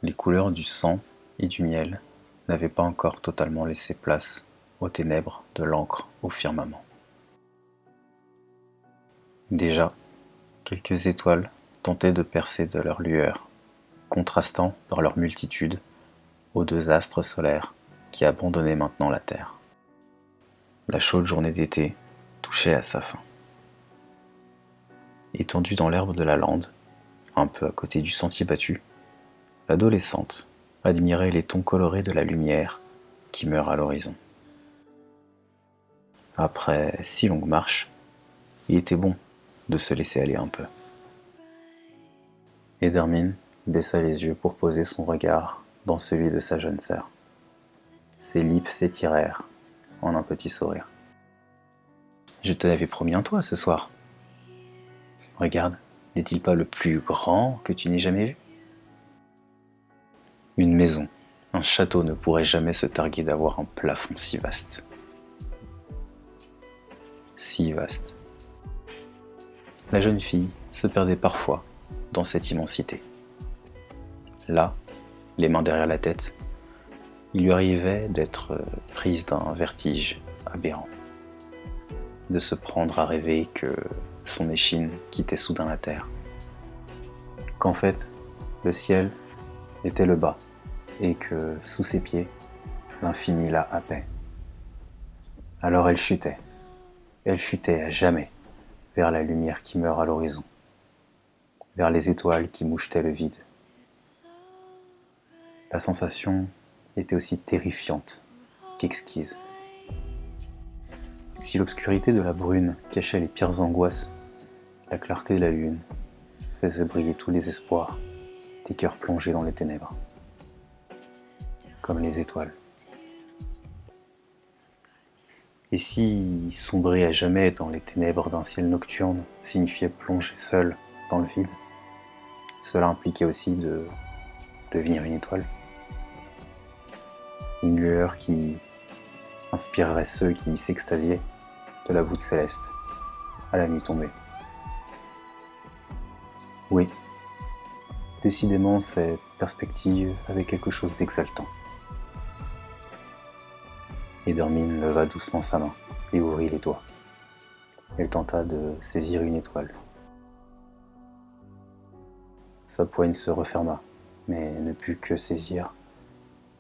Les couleurs du sang et du miel n'avaient pas encore totalement laissé place aux ténèbres de l'encre au firmament. Déjà, quelques étoiles tentaient de percer de leur lueur, contrastant par leur multitude aux deux astres solaires qui abandonnaient maintenant la Terre. La chaude journée d'été touchait à sa fin. Étendue dans l'herbe de la lande, un peu à côté du sentier battu, l'adolescente admirait les tons colorés de la lumière qui meurt à l'horizon. Après 6 longues marches, il était bon de se laisser aller un peu. Edermine baissa les yeux pour poser son regard dans celui de sa jeune sœur. Ses lippes s'étirèrent en un petit sourire. Je te l'avais promis un toit ce soir. Regarde, n'est-il pas le plus grand que tu n'aies jamais vu? Une maison, un château ne pourrait jamais se targuer d'avoir un plafond si vaste. Si vaste. La jeune fille se perdait parfois dans cette immensité. Là, les mains derrière la tête, il lui arrivait d'être prise d'un vertige aberrant, de se prendre à rêver que son échine quittait soudain la terre, qu'en fait, le ciel était le bas et que, sous ses pieds, l'infini la happait. Alors elle chutait à jamais vers la lumière qui meurt à l'horizon, vers les étoiles qui mouchetaient le vide. La sensation était aussi terrifiante qu'exquise. Si l'obscurité de la brune cachait les pires angoisses, la clarté de la lune faisait briller tous les espoirs des cœurs plongés dans les ténèbres, comme les étoiles. Et si sombrer à jamais dans les ténèbres d'un ciel nocturne signifiait plonger seul dans le vide, cela impliquait aussi de devenir une étoile. Une lueur qui inspirerait ceux qui s'extasiaient de la voûte céleste à la nuit tombée. Oui, décidément cette perspective avait quelque chose d'exaltant. Edermine leva doucement sa main et ouvrit les doigts. Elle tenta de saisir une étoile. Sa poigne se referma, mais ne put que saisir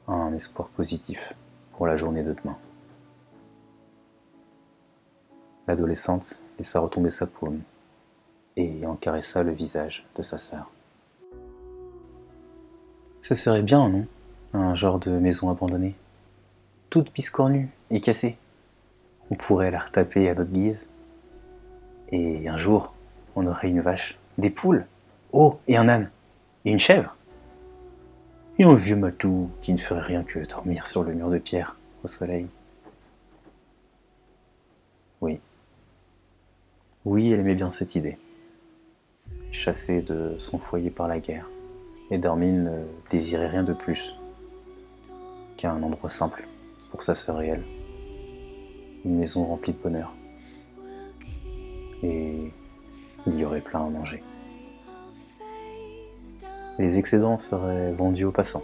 un espoir positif pour la journée de demain. L'adolescente laissa retomber sa paume et en caressa le visage de sa sœur. Ce serait bien, non? Un genre de maison abandonnée, toute biscornue et cassée. On pourrait la retaper à notre guise. Et un jour, on aurait une vache, des poules, oh, et un âne, et une chèvre. Et un vieux matou qui ne ferait rien que dormir sur le mur de pierre au soleil. Oui. Oui, elle aimait bien cette idée. Chassée de son foyer par la guerre, Edermine ne désirait rien de plus qu'un endroit simple pour sa sœur et elle. Une maison remplie de bonheur. Et il y aurait plein à manger. Les excédents seraient vendus aux passants.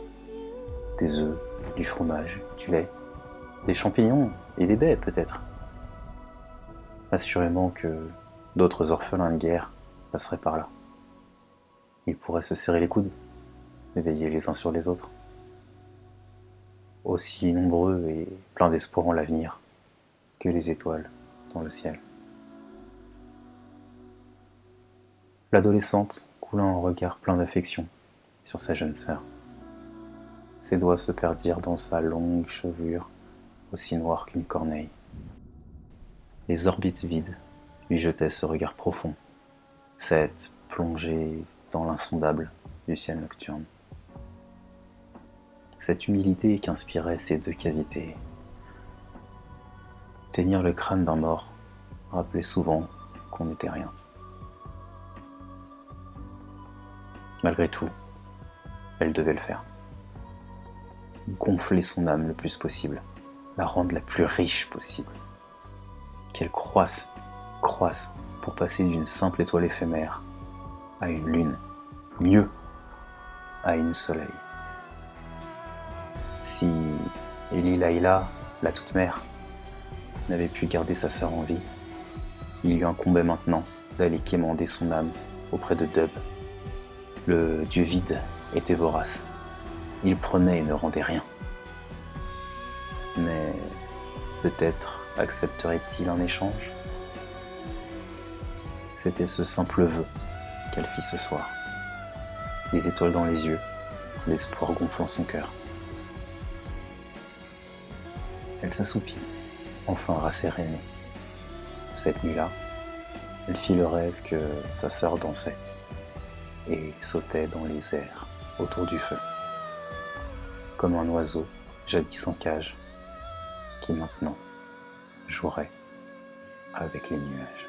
Des œufs, du fromage, du lait, des champignons et des baies peut-être. Assurément que d'autres orphelins de guerre passeraient par là. Ils pourraient se serrer les coudes, veiller les uns sur les autres. Aussi nombreux et pleins d'espoir en l'avenir que les étoiles dans le ciel. L'adolescente coula un regard plein d'affection sur sa jeune sœur. Ses doigts se perdirent dans sa longue chevelure, aussi noire qu'une corneille. Les orbites vides lui jetaient ce regard profond, cette plongée dans l'insondable du ciel nocturne. Cette humilité qu'inspiraient ces deux cavités. Tenir le crâne d'un mort rappelait souvent qu'on n'était rien. Malgré tout, elle devait le faire. Gonfler son âme le plus possible, la rendre la plus riche possible. Qu'elle croisse pour passer d'une simple étoile éphémère à une lune, mieux, à une soleil. Si Eli Laïla, la toute-mère, n'avait pu garder sa sœur en vie, il lui incombait maintenant d'aller quémander son âme auprès de Dub. Le dieu vide était vorace. Il prenait et ne rendait rien. Mais peut-être accepterait-il un échange? C'était ce simple vœu qu'elle fit ce soir. Les étoiles dans les yeux, l'espoir gonflant son cœur. Elle s'assoupit, enfin rassérénée. Cette nuit-là, elle fit le rêve que sa sœur dansait et sautait dans les airs autour du feu, comme un oiseau jadis en cage qui maintenant jouerait avec les nuages.